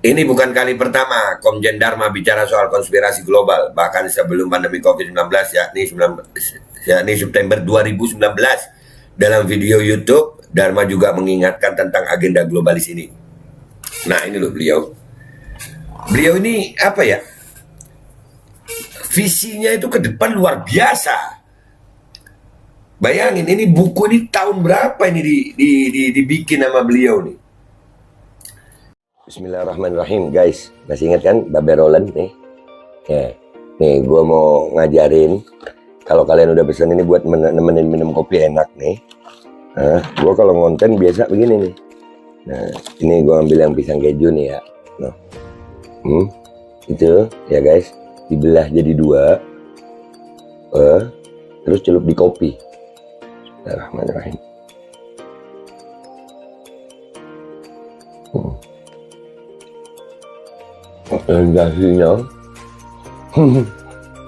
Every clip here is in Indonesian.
Ini bukan kali pertama Komjen Dharma bicara soal konspirasi global, bahkan sebelum pandemi COVID-19 yakni September 2019. Dalam video YouTube, Dharma juga mengingatkan tentang agenda globalis ini. Nah, ini loh beliau. Beliau ini apa ya? Visinya itu ke depan luar biasa. Bayangin ini buku ini tahun berapa ini dibikin sama beliau nih. Bismillahirrahmanirrahim, guys. Masih ingat kan Babe Roland nih? Ya. Nih, gue mau ngajarin. Kalau kalian udah pesen ini buat nemenin minum kopi enak nih. Nah, gue kalau ngonten biasa begini nih. Nah, ini gue ambil yang pisang keju nih ya. Nah, itu ya guys. Dibelah jadi dua. Terus celup di kopi. Bismillahirrahmanirrahim.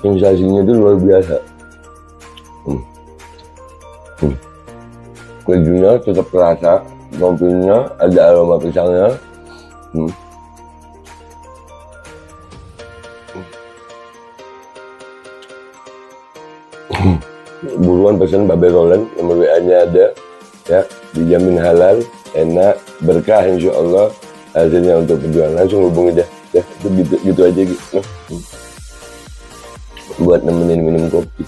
Sensasinya itu luar biasa. Kejunya tetap terasa, kopinya ada aroma pisangnya. Buruan pesen Babe Roland, nomor WA-nya ada ya, dijamin halal, enak, berkah insya Allah, hasilnya untuk perjuangan. Langsung hubungi dah ya, itu gitu aja gitu. Buat nemenin minum kopi.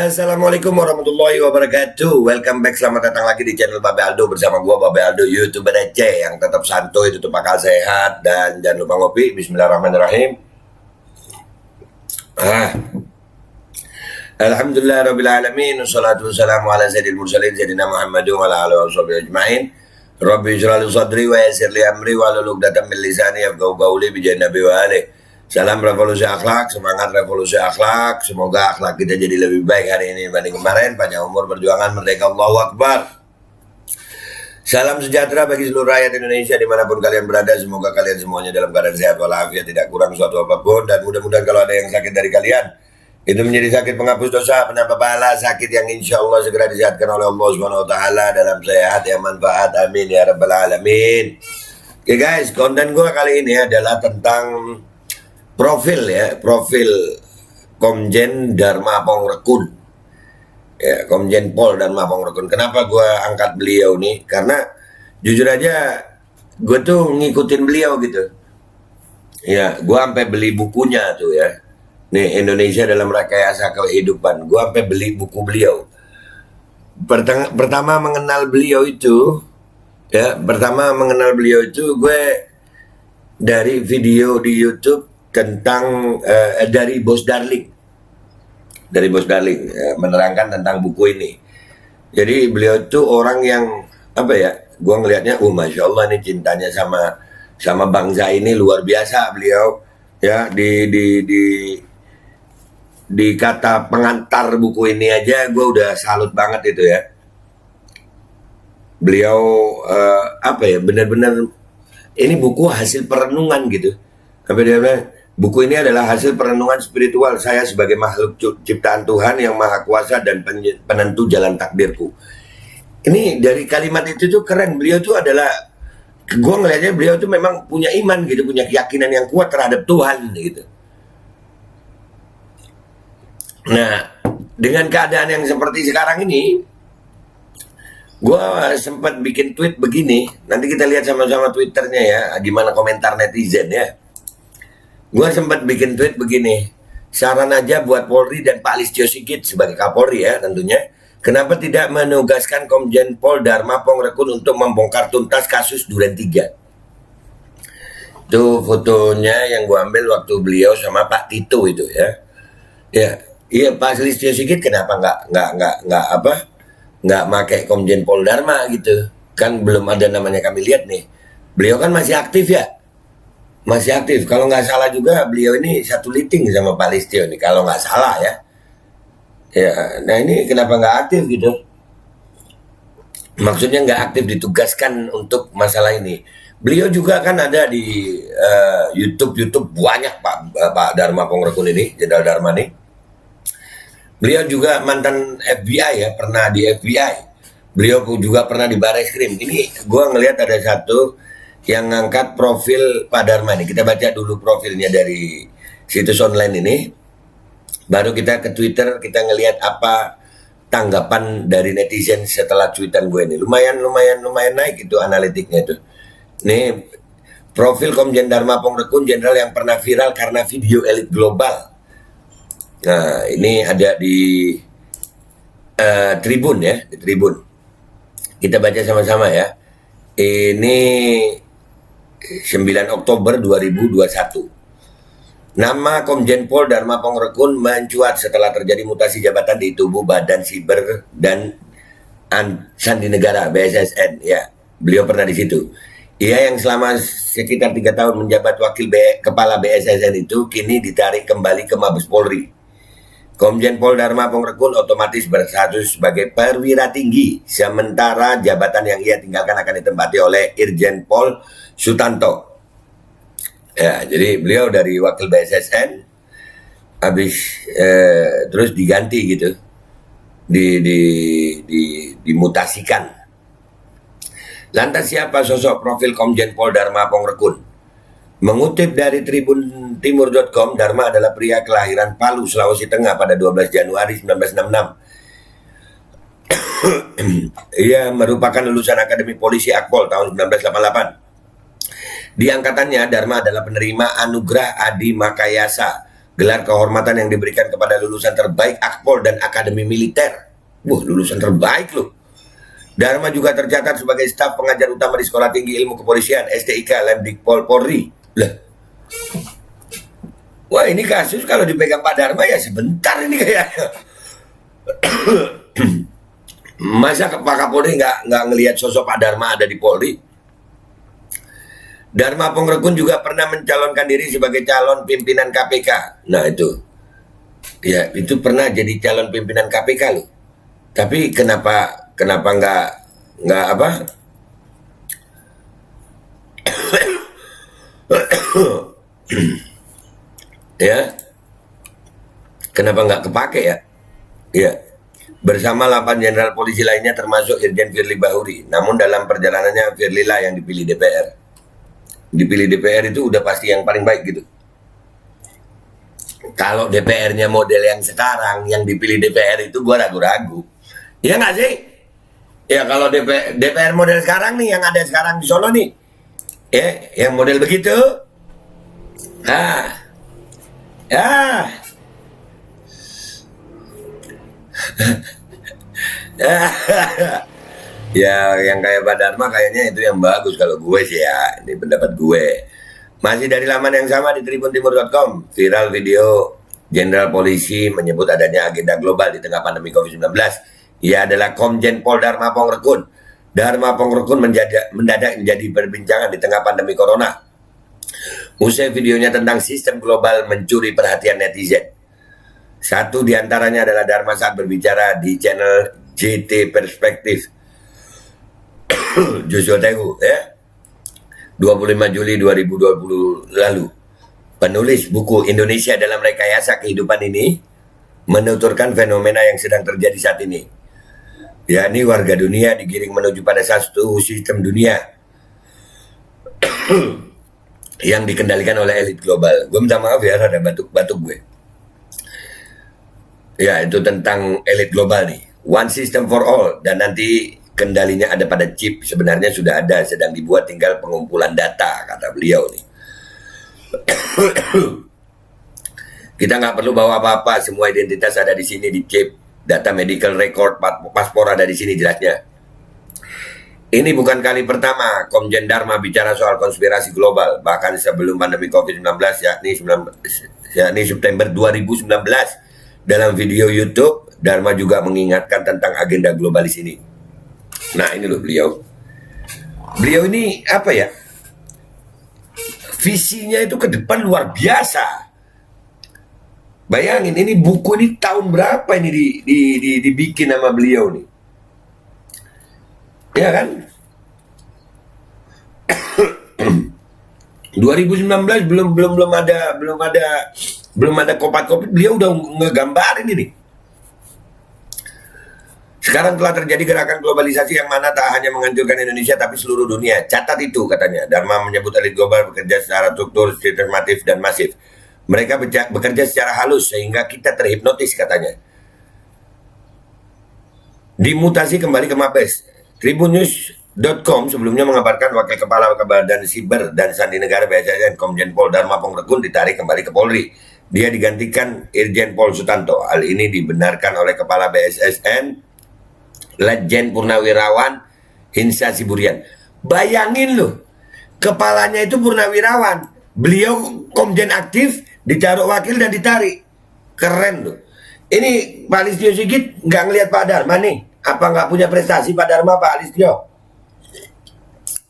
Assalamualaikum warahmatullahi wabarakatuh. Welcome back, selamat datang lagi di channel Babe Aldo bersama gua Babe Aldo, YouTuber receh yang tetap santuy, tutup akal sehat, dan jangan lupa ngopi. Bismillahirrahmanirrahim. Alhamdulillah rabbil alamin, wassalatu wassalamu ala sayyidil mursalin sayyidina Muhammadin wa ala alihi washabihi ajmain. Rabbi ij'al li sadri wa yassir li amri wa hlul 'uqdatam min lisani yafqahu qawli bi jahi nabi wa alihi. Salam revolusi akhlak, semangat revolusi akhlak. Semoga akhlak kita jadi lebih baik hari ini dibanding kemarin. Panjang umur, perjuangan, merdeka, Allahu Akbar. Salam sejahtera bagi seluruh rakyat Indonesia dimanapun kalian berada. Semoga kalian semuanya dalam keadaan sehat walafiat, tidak kurang suatu apapun. Dan mudah-mudahan kalau ada yang sakit dari kalian, itu menjadi sakit penghapus dosa, penambah pahala, sakit yang insya Allah segera disehatkan oleh Allah Subhanahu Wa Taala dalam sehat yang manfaat. Amin ya rabbal alamin. Oke guys, konten gue kali ini adalah tentang profil Komjen Dharma Pongrekun ya, Komjen Pol Dharma Pongrekun. Kenapa gue angkat beliau nih? Karena jujur aja gue tuh ngikutin beliau gitu ya. Gue sampai beli bukunya tuh ya, nih Indonesia dalam Rekayasa Kehidupan. Gue sampai beli buku beliau. Pertama mengenal beliau itu gue dari video di YouTube tentang dari Bos Darling, menerangkan tentang buku ini. Jadi beliau itu orang yang apa ya? Gua ngelihatnya, masya Allah nih cintanya sama bangsa ini luar biasa beliau. Ya di kata pengantar buku ini aja, gue udah salut banget itu ya. Beliau apa ya? Benar-benar ini buku hasil perenungan gitu. Sampai dia bilang, buku ini adalah hasil perenungan spiritual saya sebagai makhluk ciptaan Tuhan yang maha kuasa dan penentu jalan takdirku. Ini dari kalimat itu tuh keren. Beliau tuh adalah, gue ngelihatnya beliau tuh memang punya iman gitu, punya keyakinan yang kuat terhadap Tuhan gitu. Nah, dengan keadaan yang seperti sekarang ini, gue sempat bikin tweet begini. Nanti kita lihat sama-sama Twitternya ya, gimana komentar netizen ya. Gue sempat bikin tweet begini, saran aja buat Polri dan Pak Listio Sigit sebagai Kapolri ya tentunya, kenapa tidak menugaskan Komjen Pol Dharma Pongrekun untuk membongkar tuntas kasus Duren 3. Itu fotonya yang gue ambil waktu beliau sama Pak Tito itu ya. Iya Pak Listio Sigit kenapa nggak pakai Komjen Pol Dharma gitu? Kan belum ada namanya kami lihat nih. Beliau kan masih aktif ya. Masih aktif, kalau nggak salah juga beliau ini satu liting sama Pak Listio nih, kalau nggak salah ya. Ya, nah ini kenapa nggak aktif gitu? Maksudnya nggak aktif ditugaskan untuk masalah ini. Beliau juga kan ada di YouTube banyak Pak Dharma Pongrekun ini, Jenderal Dharma nih. Beliau juga mantan FBI ya, pernah di FBI. Beliau juga pernah di Barreskrim. Ini gua ngelihat ada satu yang ngangkat profil Pak Dharma nih. Kita baca dulu profilnya dari situs online ini. Baru kita ke Twitter, kita ngelihat apa tanggapan dari netizen setelah tweetan gue ini. Lumayan naik itu analitiknya itu. Nih profil Komjen Dharma Pongrekun, jenderal yang pernah viral karena video elit global. Nah, ini ada di Tribun ya, di Tribun. Kita baca sama-sama ya. Ini 9 Oktober 2021. Nama Komjen Pol Dharma Pongrekun mencuat setelah terjadi mutasi jabatan di tubuh Badan Siber dan Sandi Negara BSSN. Ya, beliau pernah di situ. Ia yang selama sekitar 3 tahun menjabat wakil kepala BSSN itu kini ditarik kembali ke Mabes Polri. Komjen Pol Dharma Pongrekun otomatis berstatus sebagai perwira tinggi, sementara jabatan yang ia tinggalkan akan ditempati oleh Irjen Pol Sutanto. Ya, jadi beliau dari wakil BSSN habis terus diganti gitu, dimutasikan. Lantas siapa sosok profil Komjen Pol Dharma Pongrekun? Mengutip dari tribuntimur.com, Dharma adalah pria kelahiran Palu, Sulawesi Tengah pada 12 Januari 1966. Ia merupakan lulusan Akademi Polisi Akpol tahun 1988. Di angkatannya, Dharma adalah penerima Anugerah Adi Makayasa, gelar kehormatan yang diberikan kepada lulusan terbaik Akpol dan Akademi Militer. Lulusan terbaik loh. Dharma juga tercatat sebagai staf pengajar utama di Sekolah Tinggi Ilmu Kepolisian STIK Lemdikpol Polri. Lah. Wah, ini kasus kalau dipegang Pak Dharma ya sebentar ini kayaknya. Masa Pak Kapolri nggak ngelihat sosok Pak Dharma ada di Polri? Dharma Pongrekun juga pernah mencalonkan diri sebagai calon pimpinan KPK. Nah itu, ya itu pernah jadi calon pimpinan KPK loh. Tapi kenapa nggak apa? Ya, kenapa nggak kepake ya? Ya, bersama 8 jenderal polisi lainnya termasuk Irjen Firly Bahuri. Namun dalam perjalanannya Firly lah yang dipilih DPR. Dipilih DPR itu udah pasti yang paling baik gitu. Kalau DPR-nya model yang sekarang, yang dipilih DPR itu gua ragu-ragu. Iya nggak sih? Ya kalau DPR model sekarang nih, yang ada sekarang di Solo nih, ya, yang model begitu, ya yang kayak Pak Dharma kayaknya itu yang bagus kalau gue sih ya. Ini pendapat gue. Masih dari laman yang sama di tribuntimur.com, viral video Jenderal Polisi menyebut adanya agenda global di tengah pandemi COVID-19. Ia adalah Komjen Pol Dharma Pongrekun. Dharma Pongrekun mendadak menjadi perbincangan di tengah pandemi Corona. Usai videonya tentang sistem global mencuri perhatian netizen. Satu diantaranya adalah Dharma saat berbicara di channel JT Perspektif. Joshua Teguh ya, 25 Juli 2020 lalu. Penulis buku Indonesia dalam Rekayasa Kehidupan ini menuturkan fenomena yang sedang terjadi saat ini, yakni warga dunia digiring menuju pada satu sistem dunia yang dikendalikan oleh elit global. Gue minta maaf ya, ada batuk-batuk gue. Ya, itu tentang elit global nih. One system for all, dan nanti kendalinya ada pada chip. Sebenarnya sudah ada, sedang dibuat, tinggal pengumpulan data, kata beliau nih. Kita nggak perlu bawa apa-apa, semua identitas ada di sini di chip. Data medical record, paspor ada di sini jelasnya. Ini bukan kali pertama Komjen Dharma bicara soal konspirasi global. Bahkan sebelum pandemi COVID-19, yakni September 2019, dalam video YouTube, Dharma juga mengingatkan tentang agenda globalis ini. Nah ini loh beliau ini apa ya, visinya itu ke depan luar biasa. Bayangin ini buku ini tahun berapa ini dibikin sama beliau nih. Ya kan? 2019 belum ada kopat-kopit, beliau udah ngegambarin ini. Sekarang telah terjadi gerakan globalisasi yang mana tak hanya menghancurkan Indonesia tapi seluruh dunia. Catat itu katanya. Dharma menyebut elit global bekerja secara struktur, sistematif dan masif. Mereka bekerja secara halus sehingga kita terhipnotis katanya. Dimutasi kembali ke Mabes. Tribunnews.com sebelumnya mengabarkan Wakil Kepala Badan Siber dan Sandi Negara BSSN Komjen Pol Dharma Pongrekun ditarik kembali ke Polri. Dia digantikan Irjen Pol Sutanto. Hal ini dibenarkan oleh Kepala BSSN Lejen Purnawirawan Hinsa Siburian. Bayangin loh, kepalanya itu purnawirawan, beliau komjen aktif, ditaruh wakil dan ditarik. Keren loh. Ini Pak Listio Sigit nggak ngelihat Pak Dharma nih. Apa nggak punya prestasi Pak Dharma, Pak Listio?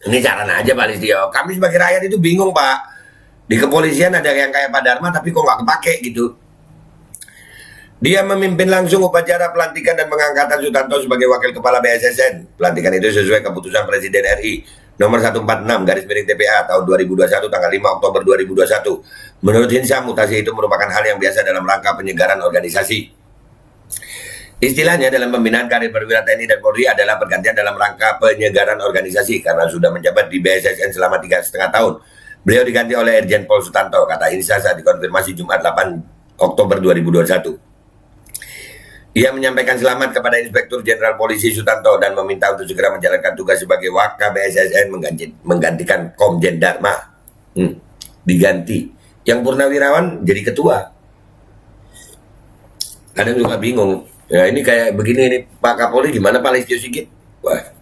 Ini caranya aja Pak Listio. Kami sebagai rakyat itu bingung Pak. Di kepolisian ada yang kayak Pak Dharma tapi kok nggak kepake gitu. Dia memimpin langsung upacara pelantikan dan pengangkatan Sutanto sebagai Wakil Kepala BSSN. Pelantikan itu sesuai keputusan Presiden RI nomor 146/TPA tahun 2021 tanggal 5 Oktober 2021. Menurut Hinsa, mutasi itu merupakan hal yang biasa dalam rangka penyegaran organisasi. Istilahnya dalam pembinaan karir perwira TNI dan Polri adalah pergantian dalam rangka penyegaran organisasi karena sudah menjabat di BSSN selama 3,5 tahun. Beliau diganti oleh Irjen Pol Sutanto, kata Hinsa saat dikonfirmasi Jumat 8 Oktober 2021. Ia menyampaikan selamat kepada Inspektur Jenderal Polisi Sutanto dan meminta untuk segera menjalankan tugas sebagai Waka BSSN menggantikan Komjen Dharma. Diganti. Yang purnawirawan jadi ketua. Kadang juga bingung. Ya ini kayak begini nih Pak Kapolri gimana Pak Listio Sigit? Wah.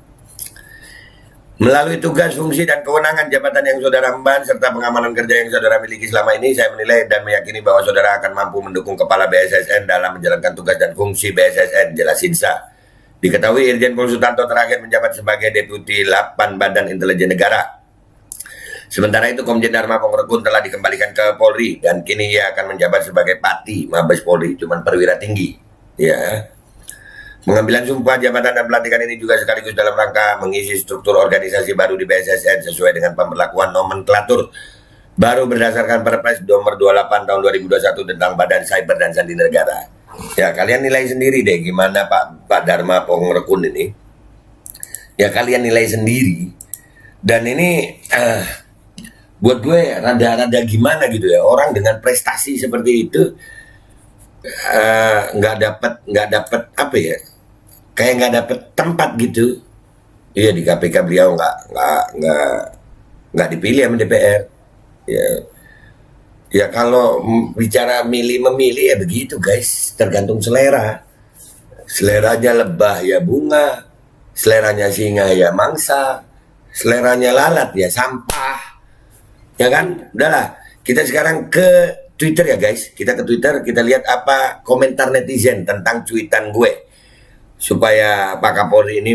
Melalui tugas, fungsi, dan kewenangan jabatan yang saudara emban serta pengamanan kerja yang saudara miliki selama ini, saya menilai dan meyakini bahwa saudara akan mampu mendukung Kepala BSSN dalam menjalankan tugas dan fungsi BSSN, jelas Hinsa. Diketahui Irjen Pol Sutanto terakhir menjabat sebagai Deputi 8 Badan Intelijen Negara. Sementara itu Komjen Dharma Pongrekun telah dikembalikan ke Polri dan kini ia akan menjabat sebagai Pati Mabes Polri, cuman perwira tinggi. Ya. Pengambilan sumpah jabatan dan pelantikan ini juga sekaligus dalam rangka mengisi struktur organisasi baru di BSSN sesuai dengan pemberlakuan nomenklatur baru berdasarkan Perpres nomor 28 tahun 2021 tentang Badan Cyber dan Sandi Negara. Ya kalian nilai sendiri deh gimana Pak Dharma Pongrekun ini. Ya kalian nilai sendiri. Dan ini buat gue rada-rada gimana gitu ya, orang dengan prestasi seperti itu nggak dapat apa ya, kayak nggak dapet tempat gitu. Iya di KPK beliau nggak dipilih sama DPR. Ya kalau bicara memilih ya begitu guys, tergantung selera. Seleranya lebah ya bunga, seleranya singa ya mangsa, seleranya lalat ya sampah. Ya kan, udahlah. Kita sekarang ke Twitter ya guys. Kita ke Twitter, kita lihat apa komentar netizen tentang tweetan gue. Supaya Pak Kapolri ini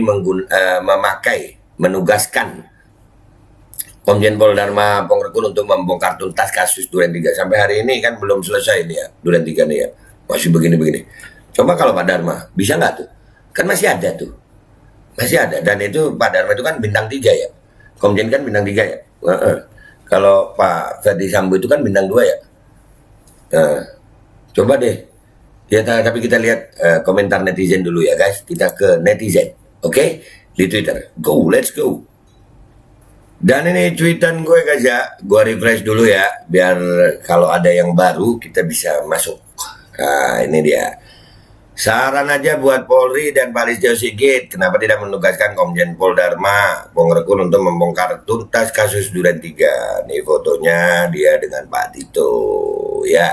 menugaskan Komjen Pol Dharma Pongrekun untuk membongkar tuntas kasus Duren 3. Sampai hari ini kan belum selesai nih ya, Duren 3 nih ya. Masih begini-begini. Coba kalau Pak Dharma, bisa nggak tuh? Kan masih ada tuh. Masih ada. Dan itu Pak Dharma itu kan bintang 3 ya. Komjen kan bintang 3 ya. Kalau Pak Ferdi Sambo itu kan bintang 2 ya. Coba deh. Ya, tapi kita lihat komentar netizen dulu ya guys. Kita ke netizen, oke? Di Twitter. Go, let's go. Dan ini tweetan gue guys ya. Gue refresh dulu ya, biar kalau ada yang baru kita bisa masuk. Nah, ini dia. Saran aja buat Polri dan Pak Listio Sigit, kenapa tidak menugaskan Komjen Pol Dharma Pongrekun untuk membongkar tuntas kasus Duren 3. Nih fotonya dia dengan Pak Tito ya.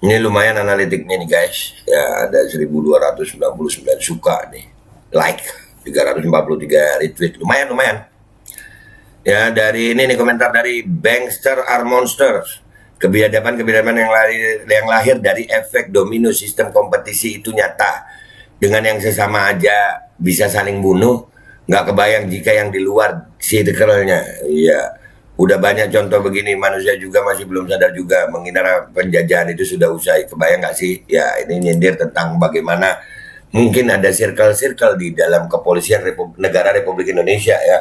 Ini lumayan analitiknya nih guys. Ya ada 1299 suka nih. Like 343 retweet. Lumayan. Ya dari ini nih komentar dari Bankster are Monsters. Kebiadaban yang lahir dari efek domino sistem kompetisi itu nyata. Dengan yang sesama aja bisa saling bunuh. Nggak kebayang jika yang di luar circle-nya. Iya. Udah banyak contoh begini, manusia juga masih belum sadar juga menghina penjajahan itu sudah usai. Kebayang nggak sih? Ya ini nyindir tentang bagaimana mungkin ada circle-circle di dalam kepolisian negara Republik Indonesia ya.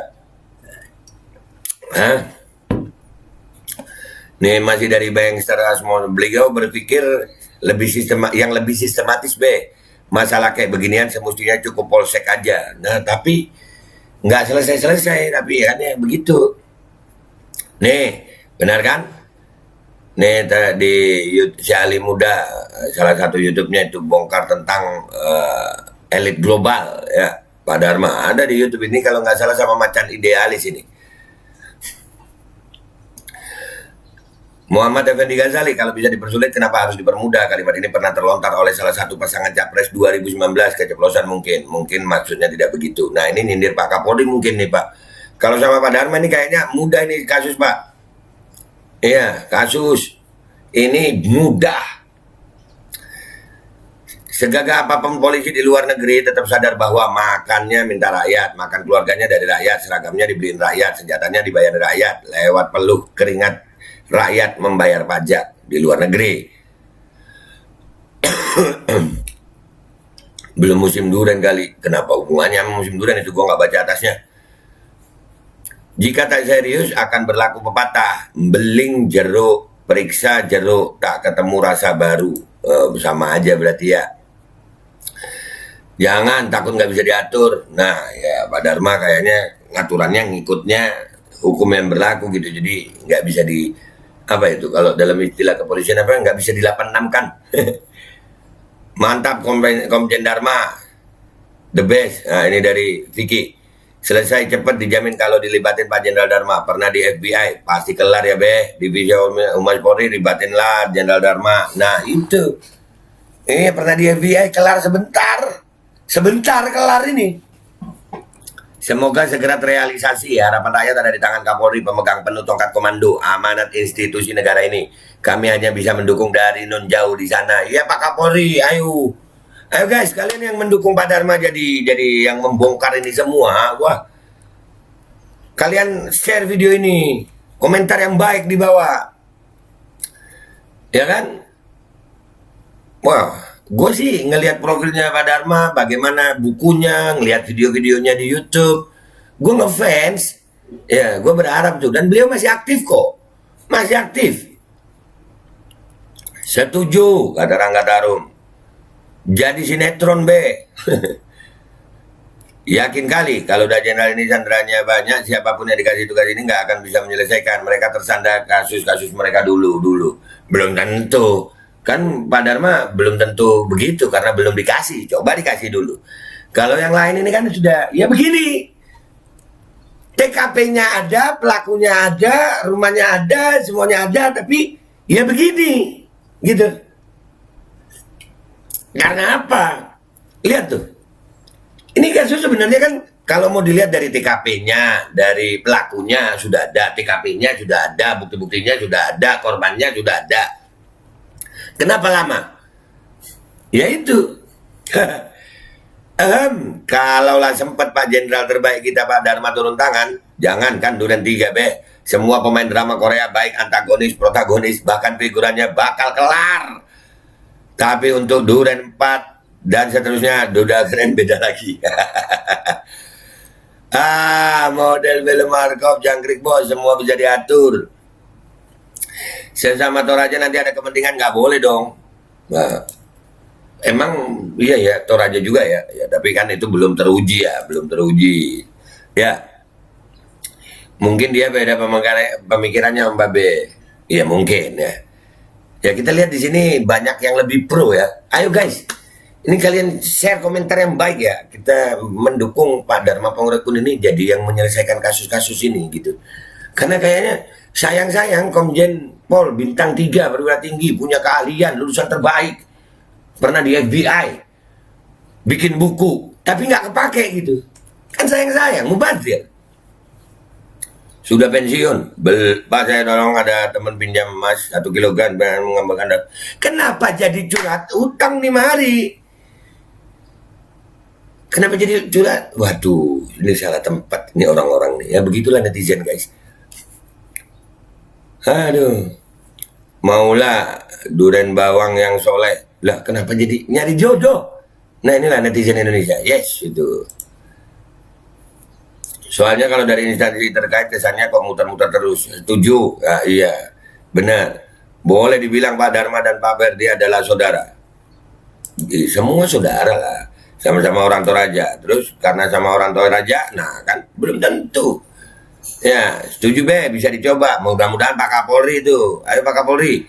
Hah? Nih masih dari Bangster Asmo, beliau berpikir yang lebih sistematis be. Masalah kayak beginian semestinya cukup polsek aja. Nah tapi nggak selesai-selesai, tapi kan ya begitu. Nih, benar kan? Nih di si Ali Muda, salah satu YouTube-nya itu bongkar tentang elit global ya. Pak Dharma ada di YouTube ini kalau nggak salah sama Macan Idealis ini. Muhammad Effendi Ghazali, kalau bisa dipersulit kenapa harus dipermudah? Kalimat ini pernah terlontar oleh salah satu pasangan capres 2019, keceplosan mungkin. Mungkin maksudnya tidak begitu. Nah ini nyindir Pak Kapolri mungkin nih Pak. Kalau sama Pak Dharma ini kayaknya mudah ini kasus Pak. Iya, kasus. Ini mudah. Segagah apapun polisi di luar negeri tetap sadar bahwa makannya minta rakyat, makan keluarganya dari rakyat, seragamnya dibeliin rakyat, senjatanya dibayar rakyat, lewat peluh keringat rakyat membayar pajak di luar negeri. Belum musim durian kali. Kenapa hubungannya sama musim durian itu gue nggak baca atasnya. Jika tak serius akan berlaku pepatah, beling jeruk, periksa jeruk, tak ketemu rasa baru. Sama aja berarti ya. Jangan takut nggak bisa diatur. Nah ya Pak Dharma kayaknya ngaturannya ngikutnya hukum yang berlaku gitu. Jadi nggak bisa di apa itu kalau dalam istilah kepolisian apa nggak bisa di86kan. Mantap Komjen Dharma, the best. Nah ini dari Vicky. Selesai cepat dijamin kalau dilibatin Pak Jenderal Dharma. Pernah di FBI pasti kelar ya be. Divisi Humas Polri libatin lah Jenderal Dharma. Nah itu pernah di FBI kelar sebentar kelar ini. Semoga segera terrealisasi ya. Harapan rakyat ada di tangan Kapolri, pemegang penuh tongkat komando, amanat institusi negara ini. Kami hanya bisa mendukung dari non jauh di sana. Iya Pak Kapolri, ayo guys, kalian yang mendukung Pak Dharma jadi yang membongkar ini semua. Wah, kalian share video ini, komentar yang baik di bawah, ya kan? Wah, gue sih ngelihat profilnya Pak Dharma, bagaimana bukunya, ngelihat video-videonya di YouTube, gue ngefans, ya gue berharap tuh, dan beliau masih aktif kok, masih aktif. Setuju kata Rangga Tarum, jadi sinetron be. Yakin kali kalau udah jenderal ini sandranya banyak, siapapun yang dikasih tugas ini nggak akan bisa menyelesaikan. Mereka tersandar kasus-kasus mereka dulu, belum tentu. Kan Pak Dharma belum tentu begitu karena belum dikasih, coba dikasih dulu. Kalau yang lain ini kan sudah ya begini, TKP-nya ada, pelakunya ada, rumahnya ada, semuanya ada, tapi ya begini gitu. Karena apa? Lihat tuh, ini kasus sebenarnya kan kalau mau dilihat dari TKP-nya, dari pelakunya sudah ada, TKP-nya sudah ada, bukti-buktinya sudah ada, korbannya sudah ada. Kenapa lama? Ya itu. Kalaulah sempat Pak Jenderal terbaik kita Pak Dharma turun tangan, jangan kan Duren 3 be. Semua pemain drama Korea baik antagonis, protagonis, bahkan figurannya bakal kelar. Tapi untuk Duren 4 dan seterusnya udah keren beda lagi. Model film Markov, Jangkrik bos, semua bisa diatur. Sesama Toraja nanti ada kepentingan nggak boleh dong. Nah, emang iya ya Toraja juga ya, tapi kan itu belum teruji ya. Mungkin dia beda pemikirannya Mbak B. Ya mungkin ya. Ya kita lihat di sini banyak yang lebih pro ya. Ayo guys, ini kalian share komentar yang baik ya. Kita mendukung Pak Dharma Pongrekun ini jadi yang menyelesaikan kasus-kasus ini gitu. Karena kayaknya sayang Komjen Pol bintang 3 perwira tinggi, punya keahlian, lulusan terbaik, pernah di FBI, bikin buku, tapi nggak kepake gitu. Kan sayang mubazir. Sudah pensiun, Pak saya tolong ada teman pinjam emas 1 kilogram mengembangkan. Kenapa jadi curhat utang 5 hari? Kenapa jadi curhat? Waduh, ini salah tempat. Ini orang-orang nih. Ya begitulah netizen guys. Aduh, maulah duren bawang yang soleh. Lah kenapa jadi nyari jodoh? Nah inilah netizen Indonesia. Yes, itu. Soalnya kalau dari instansi terkait kesannya kok muter-muter terus. Setuju? Ya, iya, benar. Boleh dibilang Pak Dharma dan Pak Ferdi adalah saudara. Semua saudara lah. Sama-sama orang Toraja. Terus karena sama orang Toraja, nah kan belum tentu. Ya, setuju Be, bisa dicoba. Mudah-mudahan Pak Kapolri itu. Ayo Pak Kapolri.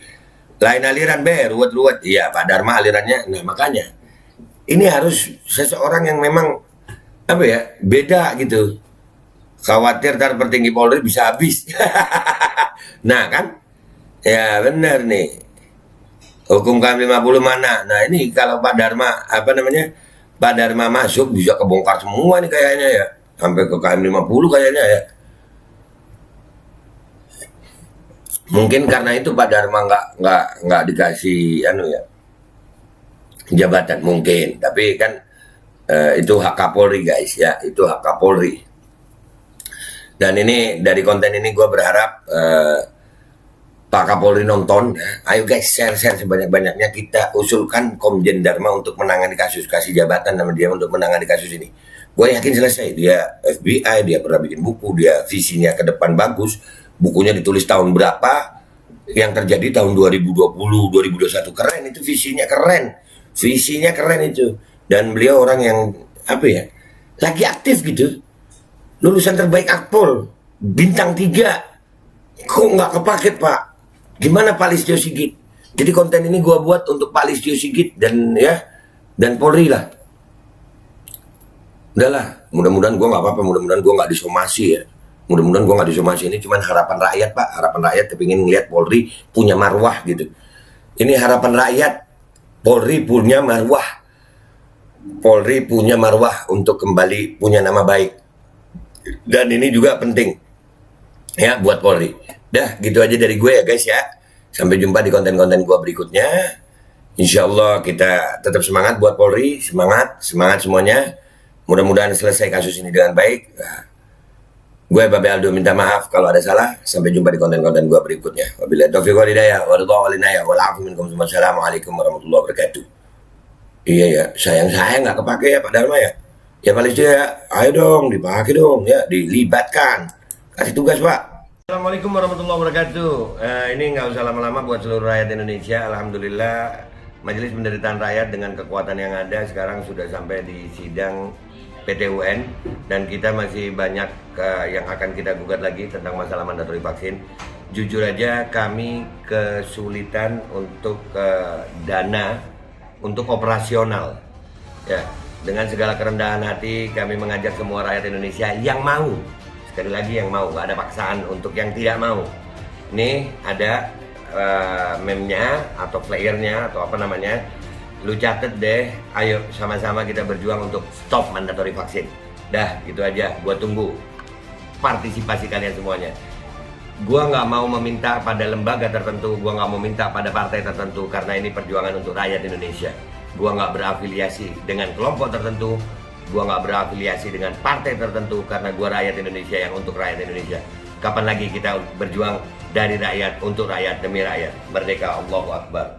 Lain aliran Be, ruwet-ruwet. Iya, Pak Dharma alirannya. Nah, makanya ini harus seseorang yang memang apa ya, beda gitu. Khawatir ntar petinggi Polri bisa habis. Nah kan, ya benar nih. Hukum KM50 mana? Nah ini kalau Pak Dharma, apa namanya, Pak Dharma masuk bisa kebongkar semua nih kayaknya ya. Sampai ke KM50 kayaknya ya. Mungkin karena itu Pak Dharma nggak dikasih anu ya, jabatan mungkin. Tapi kan itu hak Kapolri guys ya, itu hak Kapolri. Dan ini dari konten ini gue berharap Pak Kapolri nonton. Ayo guys, share sebanyak-banyaknya. Kita usulkan Komjen Dharma untuk menangani kasus, kasih jabatan nama dia untuk menangani kasus ini. Gue yakin selesai. Dia FBI, dia pernah bikin buku, dia visinya ke depan bagus. Bukunya ditulis tahun berapa, yang terjadi tahun 2020, 2021. Keren itu, visinya keren. Visinya keren itu. Dan beliau orang yang apa ya, lagi aktif gitu. Lulusan terbaik Akpol, bintang 3. Kok nggak kepake Pak? Gimana Pak Listio Sigit? Jadi konten ini gua buat untuk Pak Listio Sigit dan ya, dan Polri lah. Udahlah, mudah-mudahan gua nggak apa-apa, mudah-mudahan gua nggak disomasi ya. Mudah-mudahan gua nggak disomasi, ini cuman harapan rakyat Pak. Harapan rakyat kepingin ngeliat Polri punya marwah gitu. Ini harapan rakyat, Polri punya marwah. Polri punya marwah untuk kembali punya nama baik. Dan ini juga penting ya buat Polri. Dah gitu aja dari gue ya guys ya. Sampai jumpa di konten-konten gue berikutnya. Insya Allah kita tetap semangat buat Polri. Semangat semuanya. Mudah-mudahan selesai kasus ini dengan baik. Nah, gue Babe Aldo minta maaf kalau ada salah. Sampai jumpa di konten-konten gue berikutnya. Wabillahi taufiq wal hidayah. Wassalamualaikum warahmatullahi wabarakatuh. Iya ya, sayang nggak kepake ya Pak Dharma ya. Ya paling ya, ayo dong dipakai dong ya, dilibatkan. Kasih tugas Pak. Assalamualaikum warahmatullahi wabarakatuh. Ini nggak usah lama-lama buat seluruh rakyat Indonesia. Alhamdulillah Majelis Penderitaan Rakyat dengan kekuatan yang ada sekarang sudah sampai di sidang PT UN. Dan kita masih banyak yang akan kita gugat lagi tentang masalah mandatori vaksin. Jujur aja kami kesulitan untuk dana untuk operasional ya. Dengan segala kerendahan hati kami mengajak semua rakyat Indonesia yang mau, sekali lagi yang mau, gak ada paksaan untuk yang tidak mau. Ini ada meme-nya atau flyernya atau apa namanya, lu catet deh, ayo sama-sama kita berjuang untuk stop mandatory vaksin. Dah gitu aja, gua tunggu partisipasi kalian semuanya. Gua nggak mau meminta pada lembaga tertentu, gua nggak mau minta pada partai tertentu, karena ini perjuangan untuk rakyat Indonesia. Gua nggak berafiliasi dengan kelompok tertentu, gua nggak berafiliasi dengan partai tertentu, karena gua rakyat Indonesia yang untuk rakyat Indonesia. Kapan lagi kita berjuang dari rakyat untuk rakyat demi rakyat? Merdeka, Allahu Akbar.